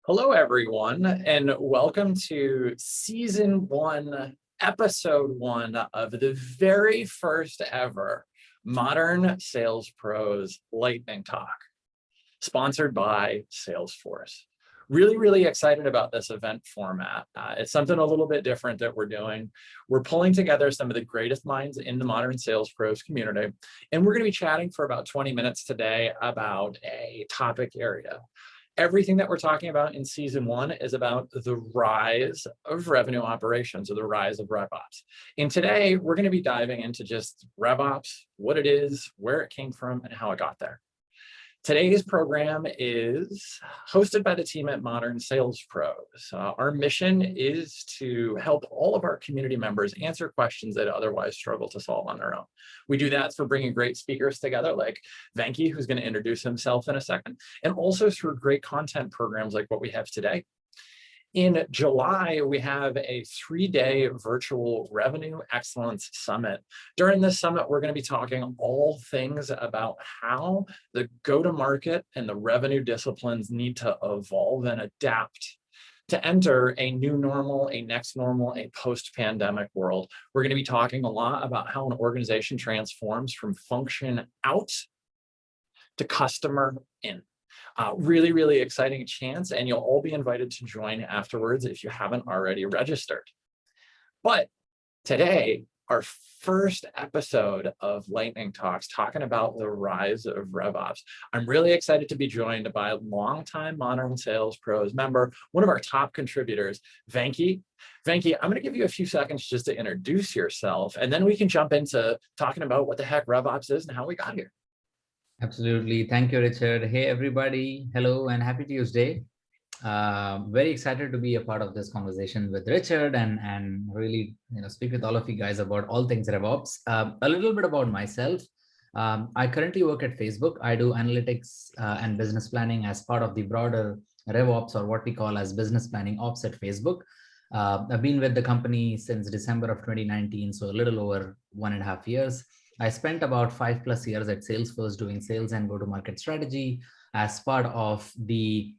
Hello, everyone, and welcome to Season 1, Episode 1 of the very first ever Modern Sales Pros Lightning Talk, sponsored by Salesforce. Really excited about this event format. It's something a little bit different that we're doing. We're pulling together some of the greatest minds in the modern sales pros community, and we're going to be chatting for about 20 minutes today about a topic area. Everything that we're talking about in Season 1 is about the rise of revenue operations, or the rise of RevOps. And today, we're going to be diving into just RevOps, what it is, where it came from, and how it got there. Today's program is hosted by the team at Modern Sales Pros. Our mission is to help all of our community members answer questions that otherwise struggle to solve on their own. We do that through bringing great speakers together like Venki, who's going to introduce himself in a second, and also through great content programs like what we have today. In July, we have a 3-day virtual Revenue Excellence Summit. During this summit, we're going to be talking all things about how the go-to-market and the revenue disciplines need to evolve and adapt to enter a new normal, a next normal, a post-pandemic world. We're going to be talking a lot about how an organization transforms from function out to customer in. Really exciting chance, and you'll all be invited to join afterwards if you haven't already registered. But today, our first episode of Lightning Talks, talking about the rise of RevOps. I'm really excited to be joined by a longtime Modern Sales Pros member, one of our top contributors, Venki. Venki, I'm going to give you a few seconds just to introduce yourself, and then we can jump into talking about what the heck RevOps is and how we got here. Absolutely. Thank you, Richard. Hey, everybody. Hello and happy Tuesday. Very excited to be a part of this conversation with Richard and really speak with all of you guys about all things RevOps. A little bit about myself. I currently work at Facebook. I do analytics and business planning as part of the broader RevOps, or what we call as business planning ops at Facebook. I've been with the company since December of 2019, so a little over 1.5 years. I spent about 5+ years at Salesforce doing sales and go-to-market strategy as part of the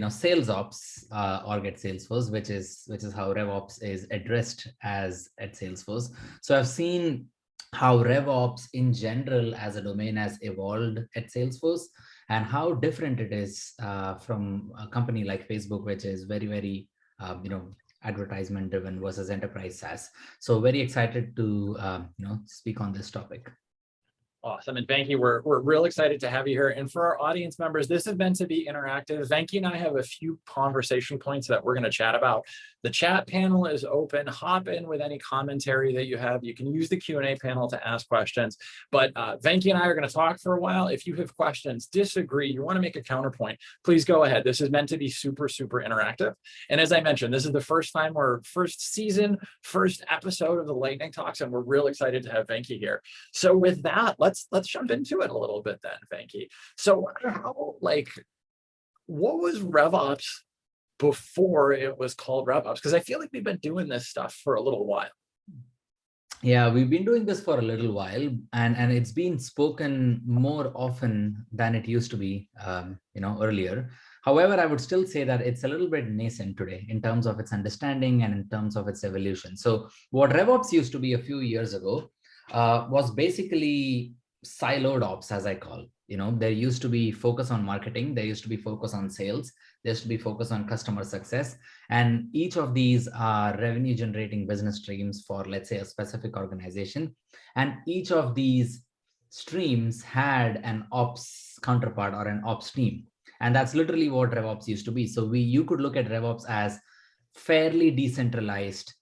sales ops org at Salesforce, which is how RevOps is addressed as at Salesforce. So I've seen how RevOps in general as a domain has evolved at Salesforce, and how different it is from a company like Facebook, which is very advertisement driven versus enterprise SaaS. So very excited to speak on this topic. Awesome. And Venki, we're real excited to have you here. And for our audience members, this is meant to be interactive. Venki and I have a few conversation points that we're going to chat about. The chat panel is open. Hop in with any commentary that you have. You can use the Q&A panel to ask questions. But Venki and I are going to talk for a while. If you have questions, disagree, you want to make a counterpoint, please go ahead. This is meant to be super interactive. And as I mentioned, this is the first time, or first season, first episode of the Lightning Talks, and we're real excited to have Venki here. So with that, let's jump into it a little bit then, Venki. So what was RevOps before it was called RevOps? Because I feel like we've been doing this stuff for a little while. Yeah, we've been doing this for a little while, and it's been spoken more often than it used to be, earlier. However, I would still say that it's a little bit nascent today in terms of its understanding and in terms of its evolution. So what RevOps used to be a few years ago was basically siloed ops, as I call. There used to be focus on marketing, there used to be focus on sales, there used to be focus on customer success, and each of these are revenue generating business streams for, let's say, a specific organization. And each of these streams had an ops counterpart or an ops team, and that's literally what RevOps used to be. So you could look at RevOps as fairly decentralized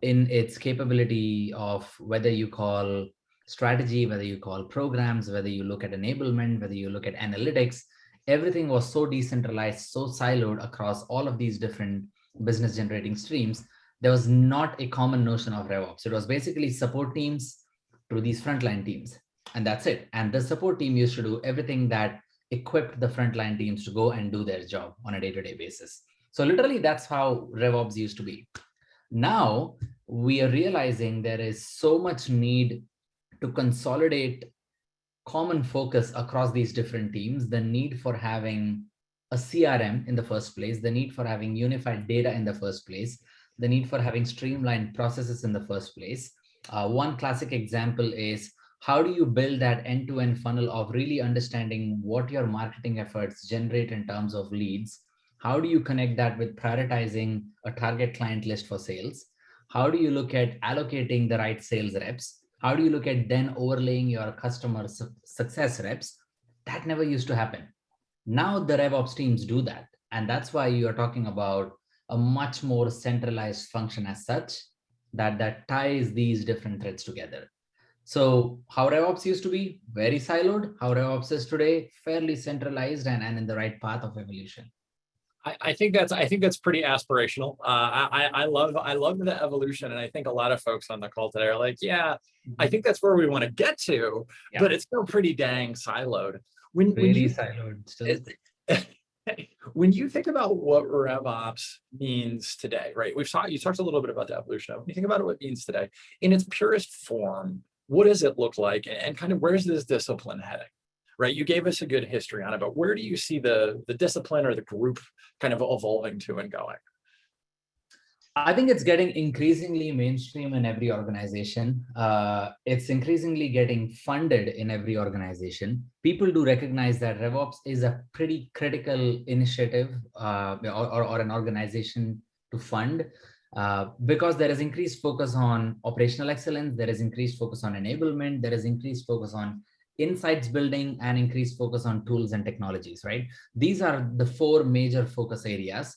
in its capability of whether you call strategy, whether you call programs, whether you look at enablement, whether you look at analytics. Everything was so decentralized, so siloed across all of these different business generating streams. There was not a common notion of RevOps. It was basically support teams to these frontline teams, and that's it. And the support team used to do everything that equipped the frontline teams to go and do their job on a day-to-day basis. So literally, that's how RevOps used to be. Now we are realizing there is so much need to consolidate common focus across these different teams, the need for having a CRM in the first place, the need for having unified data in the first place, the need for having streamlined processes in the first place. One classic example is, how do you build that end-to-end funnel of really understanding what your marketing efforts generate in terms of leads? How do you connect that with prioritizing a target client list for sales? How do you look at allocating the right sales reps? How do you look at then overlaying your customer success reps? That never used to happen. Now the RevOps teams do that. And that's why you are talking about a much more centralized function as such, that ties these different threads together. So how RevOps used to be very siloed, how RevOps is today fairly centralized and in the right path of evolution. I think that's pretty aspirational. I love the evolution, and I think a lot of folks on the call today are like, yeah, I think that's where we want to get to, but it's still pretty dang siloed. When you siloed still. When you think about what RevOps means today, right? You talked a little bit about the evolution. When you think about what it means today, in its purest form, what does it look like, and kind of where's this discipline heading? Right, you gave us a good history on it, but where do you see the discipline or the group kind of evolving to and going? I think it's getting increasingly mainstream in every organization. It's increasingly getting funded in every organization. People do recognize that RevOps is a pretty critical initiative or an organization to fund because there is increased focus on operational excellence, there is increased focus on enablement, there is increased focus on insights building, and increased focus on tools and technologies, right? These are the four major focus areas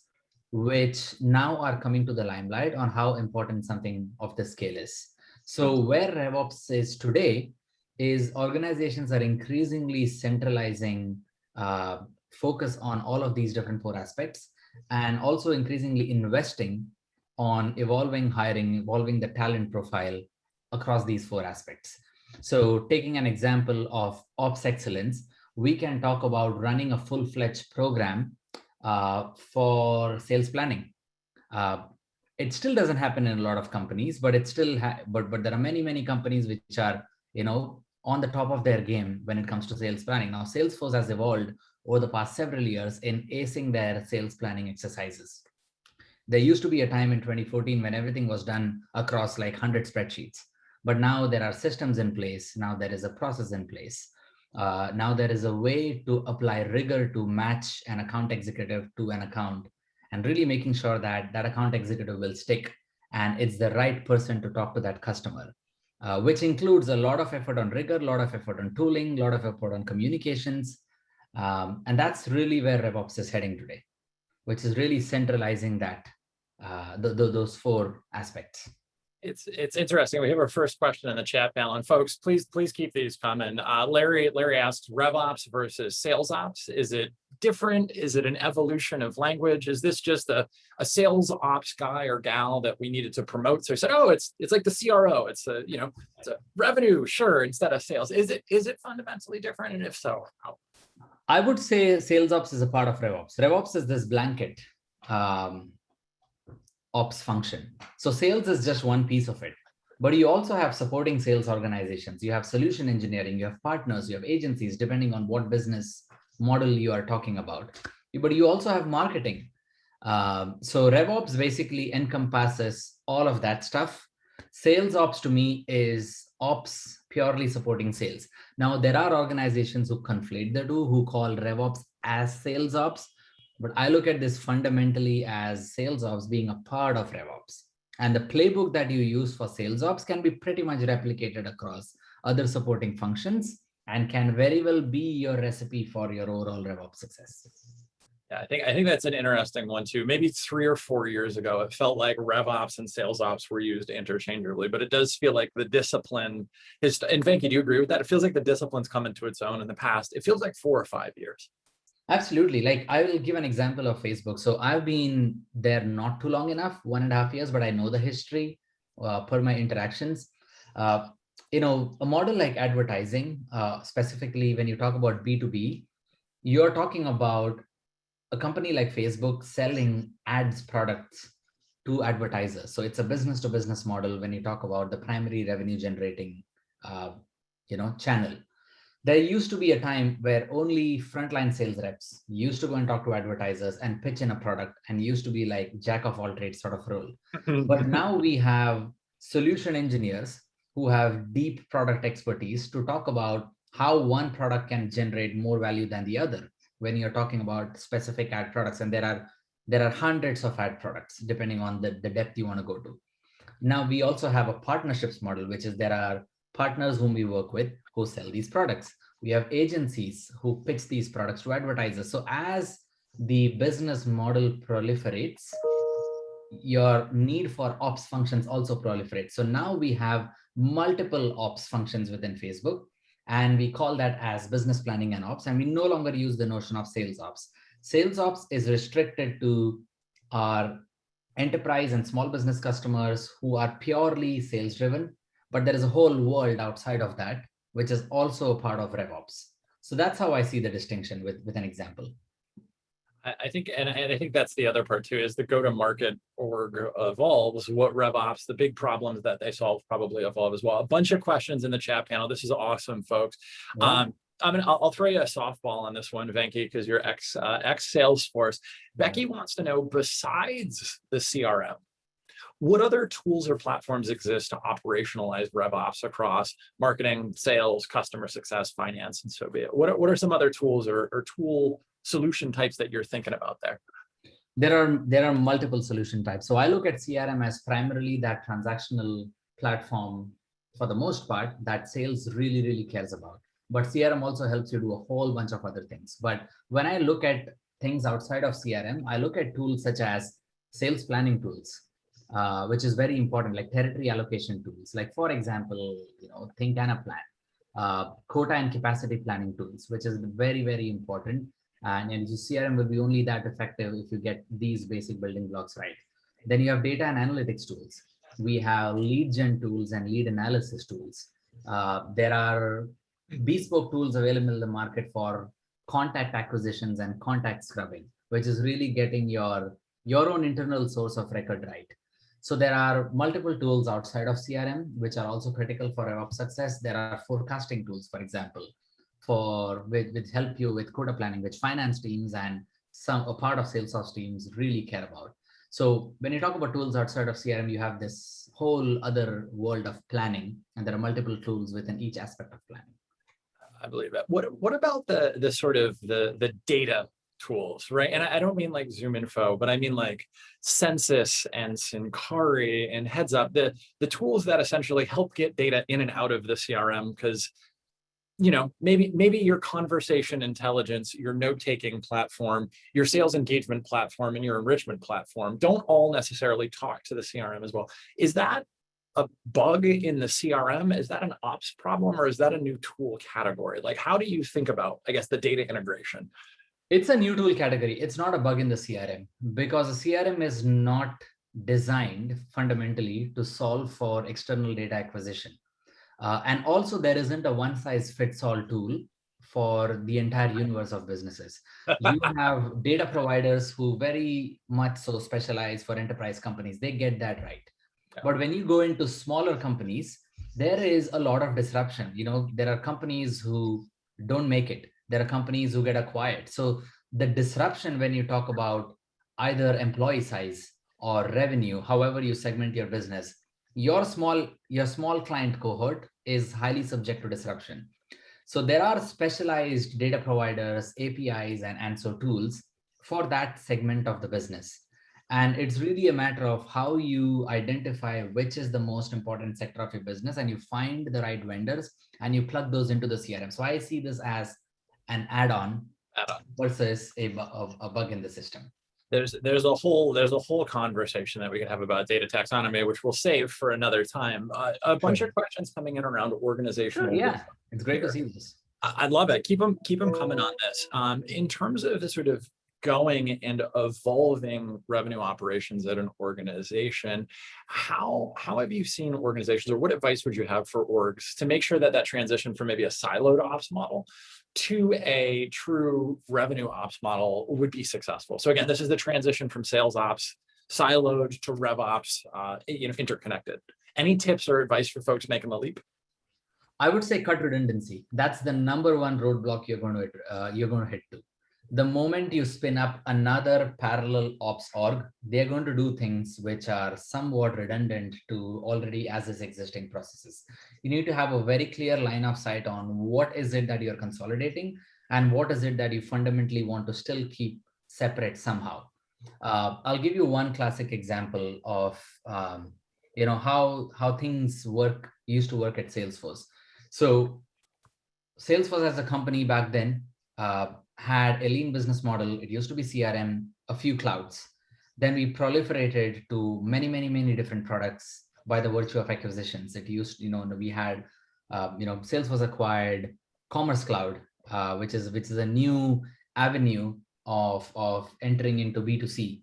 which now are coming to the limelight on how important something of this scale is. So where RevOps is today is organizations are increasingly centralizing focus on all of these different four aspects, and also increasingly investing on evolving hiring, evolving the talent profile across these four aspects. So taking an example of ops excellence, we can talk about running a full-fledged program for sales planning. It still doesn't happen in a lot of companies, but it still but there are many companies which are on the top of their game when it comes to sales planning. Now Salesforce has evolved over the past several years in acing their sales planning exercises. There used to be a time in 2014 when everything was done across like 100 spreadsheets, but now there are systems in place. Now there is a process in place. Now there is a way to apply rigor to match an account executive to an account, and really making sure that that account executive will stick and it's the right person to talk to that customer, which includes a lot of effort on rigor, a lot of effort on tooling, a lot of effort on communications. And that's really where RevOps is heading today, which is really centralizing that those four aspects. It's interesting. We have our first question in the chat panel, and folks, please keep these coming. Larry asks, RevOps versus sales ops. Is it different? Is it an evolution of language? Is this just a sales ops guy or gal that we needed to promote? So I said, oh, it's like the CRO. It's a revenue, sure, instead of sales. Is it fundamentally different? And if so, how? I would say sales ops is a part of RevOps. RevOps is this blanket ops function. So sales is just one piece of it, but you also have supporting sales organizations. You have solution engineering, you have partners, you have agencies, depending on what business model you are talking about. But you also have marketing. So RevOps basically encompasses all of that stuff. Sales ops to me is ops purely supporting sales. Now, there are organizations who conflate the two, who call RevOps as sales ops. But I look at this fundamentally as sales ops being a part of RevOps. And the playbook that you use for sales ops can be pretty much replicated across other supporting functions and can very well be your recipe for your overall RevOps success. Yeah, I think that's an interesting one too. Maybe 3 or 4 years ago, it felt like RevOps and sales ops were used interchangeably, but it does feel like the discipline is, and Venki, do you agree with that? It feels like the discipline's come into its own in the past. It feels like 4 or 5 years. Absolutely. Like I will give an example of Facebook. So I've been there not too long enough, 1.5 years, but I know the history per my interactions. A model like advertising, specifically when you talk about B2B, you're talking about a company like Facebook selling ads products to advertisers. So it's a business to business model when you talk about the primary revenue generating, channel. There used to be a time where only frontline sales reps used to go and talk to advertisers and pitch in a product and used to be like jack of all trades sort of role. But now we have solution engineers who have deep product expertise to talk about how one product can generate more value than the other when you're talking about specific ad products. And there are hundreds of ad products depending on the depth you want to go to. Now we also have a partnerships model, which is there are partners whom we work with who sell these products. We have agencies who pitch these products to advertisers. So as the business model proliferates, your need for ops functions also proliferates. So now we have multiple ops functions within Facebook, and we call that as business planning and ops. And we no longer use the notion of sales ops. Sales ops is restricted to our enterprise and small business customers who are purely sales driven, but there is a whole world outside of that, which is also a part of RevOps. So that's how I see the distinction with an example. I think, and I think that's the other part too, is the go-to-market org evolves. What RevOps, the big problems that they solve probably evolve as well. A bunch of questions in the chat panel. This is awesome, folks. Yeah. I'll throw you a softball on this one, Venki, because you're ex Salesforce. Becky wants to know, besides the CRM, what other tools or platforms exist to operationalize RevOps across marketing, sales, customer success, finance, and so be it? What are some other tools or tool solution types that you're thinking about there? There are multiple solution types. So I look at CRM as primarily that transactional platform for the most part that sales really, really cares about. But CRM also helps you do a whole bunch of other things. But when I look at things outside of CRM, I look at tools such as sales planning tools, which is very important, like territory allocation tools. Like for example, think Anaplan, quota and capacity planning tools, which is very, very important. And CRM will be only that effective if you get these basic building blocks right. Then you have data and analytics tools. We have lead gen tools and lead analysis tools. There are bespoke tools available in the market for contact acquisitions and contact scrubbing, which is really getting your own internal source of record right. So there are multiple tools outside of CRM, which are also critical for RevOps success. There are forecasting tools, for example, which help you with quota planning, which finance teams and a part of Salesforce teams really care about. So when you talk about tools outside of CRM, you have this whole other world of planning, and there are multiple tools within each aspect of planning. I believe that. What about the sort of the data tools, right? And I don't mean like Zoom Info, but I mean like Census and Syncari and Heads Up, the tools that essentially help get data in and out of the CRM, because maybe your conversation intelligence, your note-taking platform, your sales engagement platform, and your enrichment platform don't all necessarily talk to the CRM as well. Is that a bug in the CRM? Is that an ops problem, or is that a new tool category? Like, how do you think about, I guess, the data integration? It's a new tool category. It's not a bug in the CRM, because the CRM is not designed fundamentally to solve for external data acquisition. And also, there isn't a one-size-fits-all tool for the entire universe of businesses. You have data providers who very much so specialize for enterprise companies. They get that right. Yeah. But when you go into smaller companies, there is a lot of disruption. There are companies who don't make it. There are companies who get acquired. So the disruption when you talk about either employee size or revenue, however you segment your business, your small client cohort is highly subject to disruption. So there are specialized data providers, APIs, and so tools for that segment of the business. And it's really a matter of how you identify which is the most important sector of your business, and you find the right vendors and you plug those into the CRM. So I see this as an add-on versus a bug in the system. There's a whole conversation that we could have about data taxonomy, which we'll save for another time. A bunch of questions coming in around organizational. Sure, yeah, it's great to see this. I love it. Keep them coming on this. In terms of the sort of going and evolving revenue operations at an organization, how have you seen organizations, or what advice would you have for orgs to make sure that transition from maybe a siloed ops model to a true revenue ops model would be successful? So again, this is the transition from sales ops siloed to rev ops, interconnected. Any tips or advice for folks making the leap? I would say cut redundancy. That's the number one roadblock you're going to hit to. The moment you spin up another parallel ops org, they're going to do things which are somewhat redundant to already as is existing processes. You need to have a very clear line of sight on what is it that you're consolidating and what is it that you fundamentally want to still keep separate somehow. I'll give you one classic example of how things used to work at Salesforce. So Salesforce as a company back then had a lean business model. It used to be CRM, a few clouds. Then we proliferated to many, many, many different products by the virtue of acquisitions. It used, we had, Salesforce acquired Commerce Cloud, which is a new avenue of entering into B2C.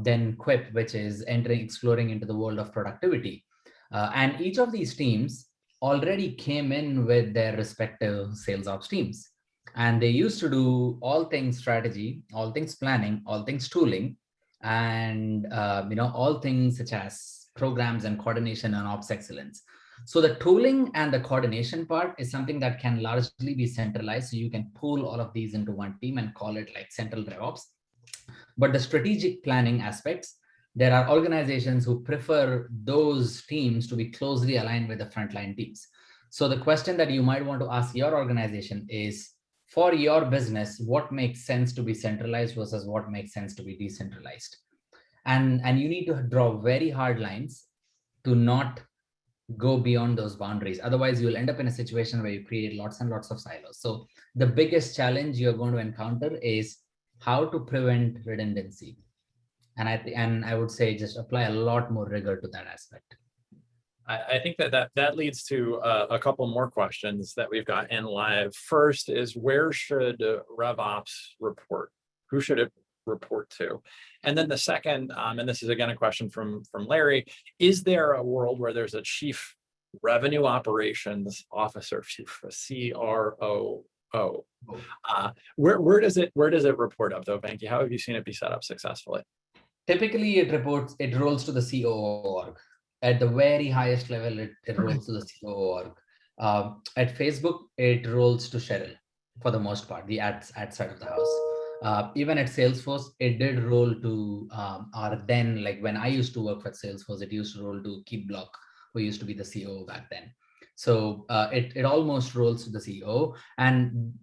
Then Quip, which is exploring into the world of productivity. And each of these teams already came in with their respective sales ops teams. And they used to do all things strategy, all things planning, all things tooling, and all things such as programs and coordination and ops excellence. So the tooling and the coordination part is something that can largely be centralized. So you can pool all of these into one team and call it like central RevOps. But the strategic planning aspects, there are organizations who prefer those teams to be closely aligned with the frontline teams. So the question that you might want to ask your organization is, for your business, what makes sense to be centralized versus what makes sense to be decentralized? And you need to draw very hard lines to not go beyond those boundaries. Otherwise, you'll end up in a situation where you create lots and lots of silos. So the biggest challenge you're going to encounter is how to prevent redundancy. And I would say just apply a lot more rigor to that aspect. I think that leads to a couple more questions that we've got in live. First is, where should RevOps report? Who should it report to? And then the second, and this is again a question from Larry, is there a world where there's a chief revenue operations officer, CROO? Where does it report up though, Venki? How have you seen it be set up successfully? Typically, it rolls to the COO org. At the very highest level, it rolls to the COO org. At Facebook, it rolls to Cheryl for the most part, the ad side of the house. Even at Salesforce, it did roll to then, like when I used to work for Salesforce, it used to roll to Keith Block, who used to be the COO back then. So it almost rolls to the CEO, and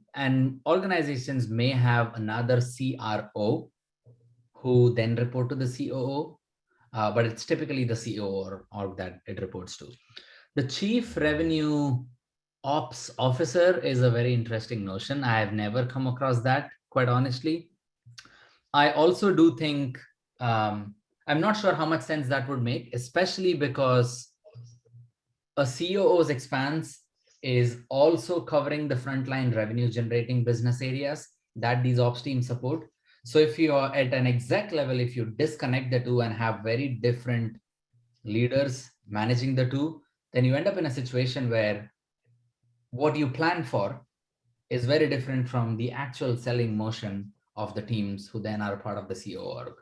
organizations may have another CRO who then report to the COO, but it's typically the COO org that it reports to. The chief revenue ops officer is a very interesting notion. I have never come across that, quite honestly. I also do think, I'm not sure how much sense that would make, especially because a COO's expanse is also covering the frontline revenue generating business areas that these ops teams support. So if you are at an exec level, if you disconnect the two and have very different leaders managing the two, then you end up in a situation where what you plan for is very different from the actual selling motion of the teams who then are part of the COO org.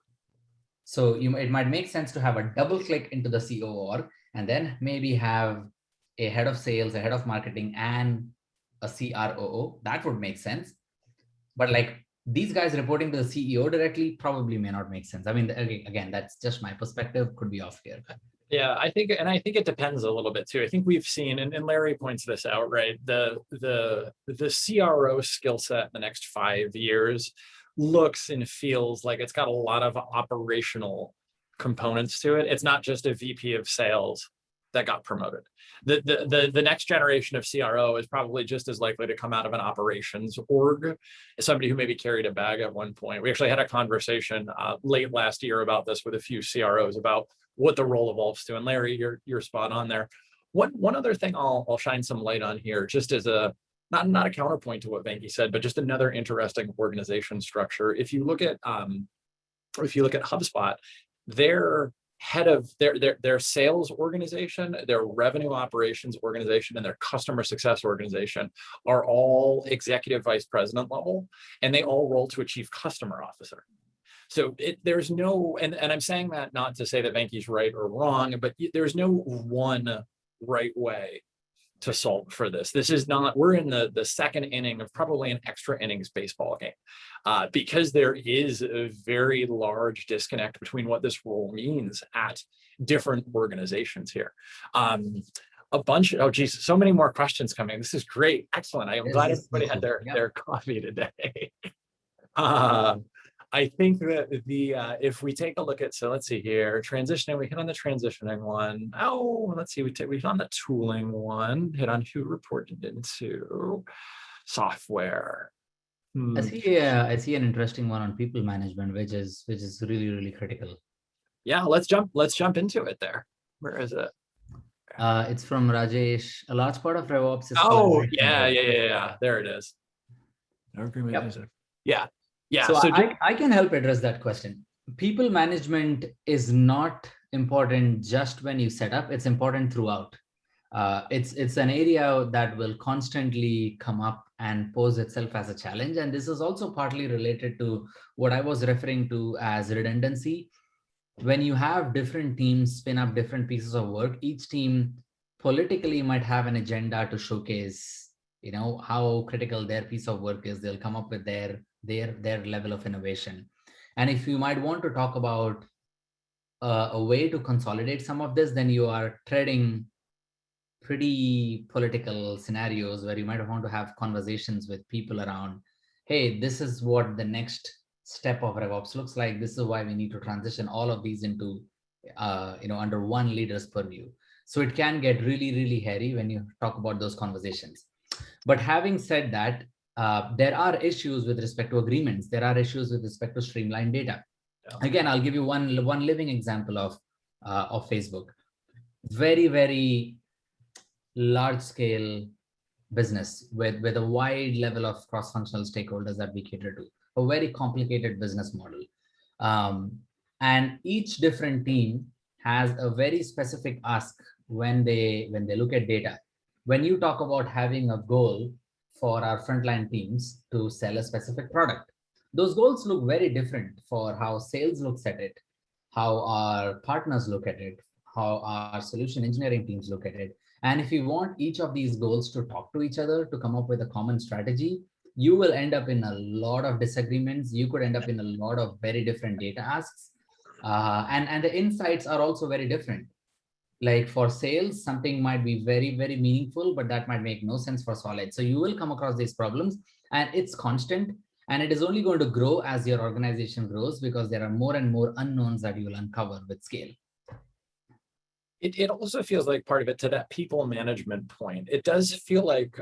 So it might make sense to have a double click into the COO org and then maybe have a head of sales, a head of marketing, and a CROO. That would make sense. But like these guys reporting to the CEO directly probably may not make sense. I mean, again, that's just my perspective, could be off here. Yeah, I think it depends a little bit too. I think we've seen, and Larry points this out, right? The CRO skill set in the next 5 years looks and feels like it's got a lot of operational components to it. It's not just a VP of sales that got promoted. The next generation of CRO is probably just as likely to come out of an operations org as somebody who maybe carried a bag at one point. We actually had a conversation late last year about this with a few CROs about what the role evolves to. And Larry, you're spot on there. One other thing I'll shine some light on here, just as a not a counterpoint to what Venki said, but just another interesting organization structure. If you look at HubSpot, their head of their sales organization, their revenue operations organization, and their customer success organization are all executive vice president level, and they all roll to a chief customer officer. So there's no, and I'm saying that not to say that Venki's right or wrong, but there's no one right way to solve for this. This is not, we're in the second inning of probably an extra innings baseball game, because there is a very large disconnect between what this role means at different organizations here. A bunch, oh geez, so many more questions coming. This is great, excellent. I am glad everybody had their coffee today. I think that if we take a look at, so let's see here, transitioning, we hit on the transitioning one. Oh, let's see, we hit on the tooling one, hit on who reported into software. I see an interesting one on people management, which is really, really critical. Yeah, let's jump into it there. Where is it? It's from Rajesh. A large part of RevOps is yeah. There it is. Yep. Yeah. So I can help address that question. People management is not important just when you set up, it's important throughout. It's an area that will constantly come up and pose itself as a challenge. And this is also partly related to what I was referring to as redundancy. When you have different teams spin up different pieces of work, each team politically might have an agenda to showcase, how critical their piece of work is. They'll come up with their level of innovation. And if you might want to talk about a way to consolidate some of this, then you are treading pretty political scenarios where you might want to have conversations with people around, hey, this is what the next step of RevOps looks like. This is why we need to transition all of these into, under one leader's purview. So it can get really, really hairy when you talk about those conversations. But having said that, there are issues with respect to agreements. There are issues with respect to streamlined data. Yeah. Again, I'll give you one living example of Facebook. Very, very large scale business with a wide level of cross-functional stakeholders that we cater to. A very complicated business model. And each different team has a very specific ask when they look at data. When you talk about having a goal for our frontline teams to sell a specific product, those goals look very different for how sales looks at it, how our partners look at it, how our solution engineering teams look at it. And if you want each of these goals to talk to each other, to come up with a common strategy, you will end up in a lot of disagreements. You could end up in a lot of very different data asks. And the insights are also very different. Like for sales, something might be very, very meaningful, but that might make no sense for Solid. So you will come across these problems, and it's constant. And it is only going to grow as your organization grows, because there are more and more unknowns that you will uncover with scale. It also feels like part of it, to that people management point, it does feel like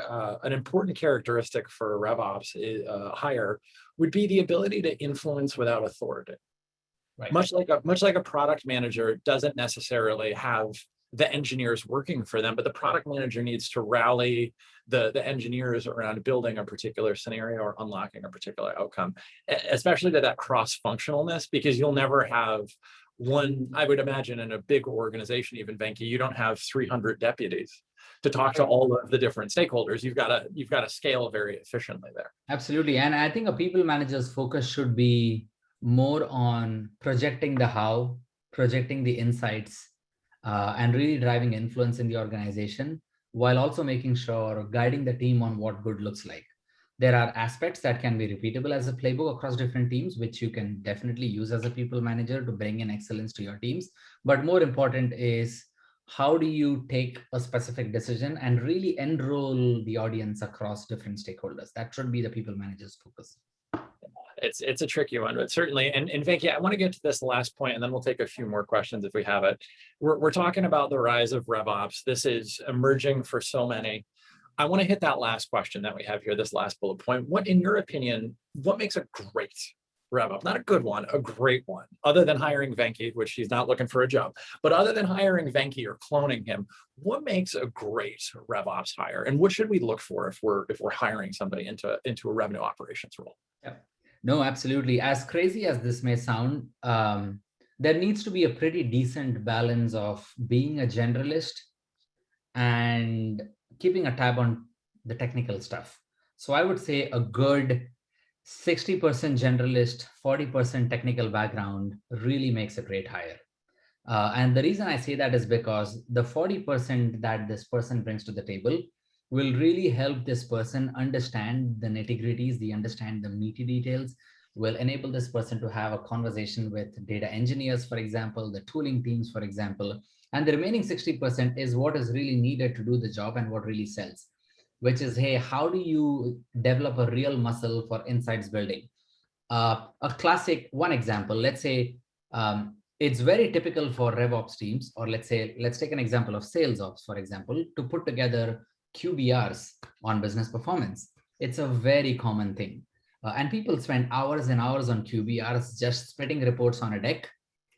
an important characteristic for RevOps hire would be the ability to influence without authority. Right. Much like a product manager doesn't necessarily have the engineers working for them, but the product manager needs to rally the engineers around building a particular scenario or unlocking a particular outcome, especially to that cross-functionalness, because you'll never have one, I would imagine in a big organization, even Venki, you don't have 300 deputies to talk to all of the different stakeholders. You've got to scale very efficiently there. Absolutely. And I think a people manager's focus should be more on projecting the how, projecting the insights, and really driving influence in the organization, while also making sure guiding the team on what good looks like. There are aspects that can be repeatable as a playbook across different teams, which you can definitely use as a people manager to bring in excellence to your teams. But more important is, how do you take a specific decision and really enroll the audience across different stakeholders? That should be the people manager's focus. It's a tricky one, but certainly, and Venki, I want to get to this last point, and then we'll take a few more questions if we have it. We're talking about the rise of RevOps. This is emerging for so many. I want to hit that last question that we have here, this last bullet point. What, in your opinion, what makes a great RevOps? Not a good one, a great one, other than hiring Venki, which he's not looking for a job, but other than hiring Venki or cloning him, what makes a great RevOps hire? And what should we look for if we're hiring somebody into a revenue operations role? Yeah. No, absolutely. As crazy as this may sound, there needs to be a pretty decent balance of being a generalist and keeping a tab on the technical stuff. So I would say a good 60% generalist, 40% technical background really makes a great hire. And the reason I say that is because the 40% that this person brings to the table will really help this person understand the nitty-gritties, understand the meaty details, will enable this person to have a conversation with data engineers, for example, the tooling teams, for example. And the remaining 60% is what is really needed to do the job and what really sells, which is, hey, how do you develop a real muscle for insights building? A classic one example, let's say, it's very typical for RevOps teams, or let's take an example of sales ops, for example, to put together QBRs on business performance. It's a very common thing. And people spend hours and hours on QBRs just spitting reports on a deck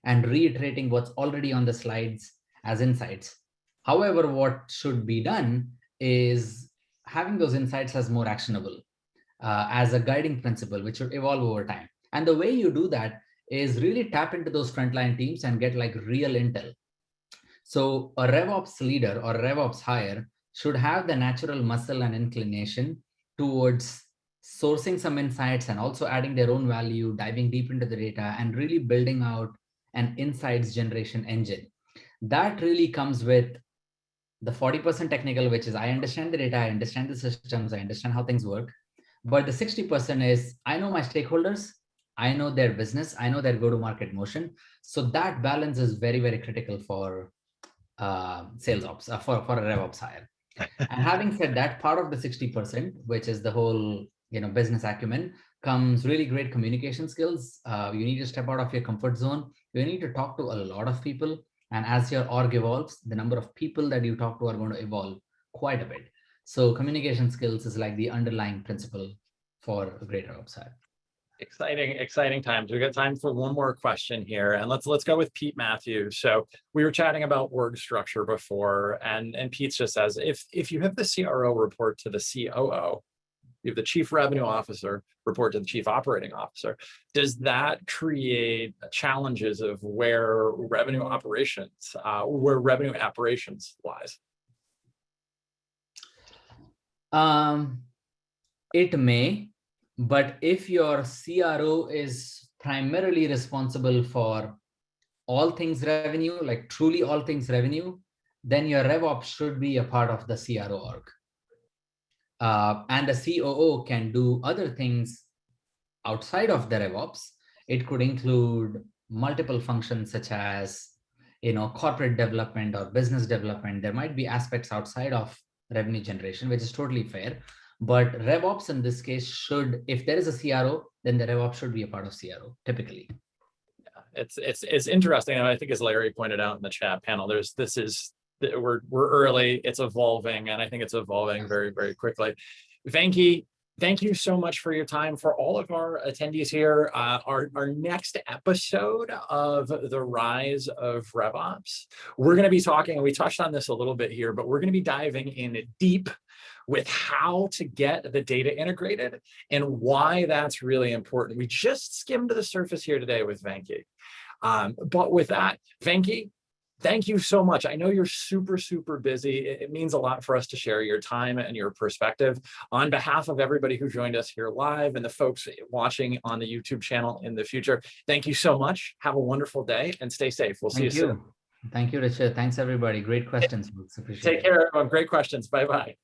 and reiterating what's already on the slides as insights. However, what should be done is having those insights as more actionable, as a guiding principle, which should evolve over time. And the way you do that is really tap into those frontline teams and get like real intel. So a RevOps leader or RevOps hire should have the natural muscle and inclination towards sourcing some insights and also adding their own value, diving deep into the data, and really building out an insights generation engine. That really comes with the 40% technical, which is I understand the data, I understand the systems, I understand how things work. But the 60% is I know my stakeholders, I know their business, I know their go-to-market motion. So that balance is very, very critical for sales ops, for a RevOps hire. And having said that, part of the 60%, which is the whole business acumen, comes really great communication skills. You need to step out of your comfort zone. You need to talk to a lot of people. And as your org evolves, the number of people that you talk to are going to evolve quite a bit. So communication skills is like the underlying principle for a greater upside. Exciting times. We've got time for one more question here, and let's go with Pete Matthews. So we were chatting about org structure before, and Pete just says, if you have the CRO report to the COO, you have the chief revenue officer report to the chief operating officer, does that create challenges of where revenue operations lies? It may. But if your CRO is primarily responsible for all things revenue, like truly all things revenue, then your RevOps should be a part of the CRO org. And the COO can do other things outside of the RevOps. It could include multiple functions such as corporate development or business development. There might be aspects outside of revenue generation, which is totally fair. But RevOps in this case should, if there is a CRO, then the RevOps should be a part of CRO, typically. Yeah, it's interesting. And I think as Larry pointed out in the chat panel, we're early, it's evolving, and I think it's evolving very, very quickly. Venki, thank you so much for your time. For all of our attendees here, our next episode of the Rise of RevOps, we're going to be talking, and we touched on this a little bit here, but we're going to be diving in deep with how to get the data integrated and why that's really important. We just skimmed the surface here today with Venki. But with that, Venki, thank you so much. I know you're super, super busy. It means a lot for us to share your time and your perspective. On behalf of everybody who joined us here live and the folks watching on the YouTube channel in the future, thank you so much. Have a wonderful day and stay safe. We'll see you soon. Thank you, Richard. Thanks, everybody. Great questions. Take care, everyone. Great questions. Bye-bye.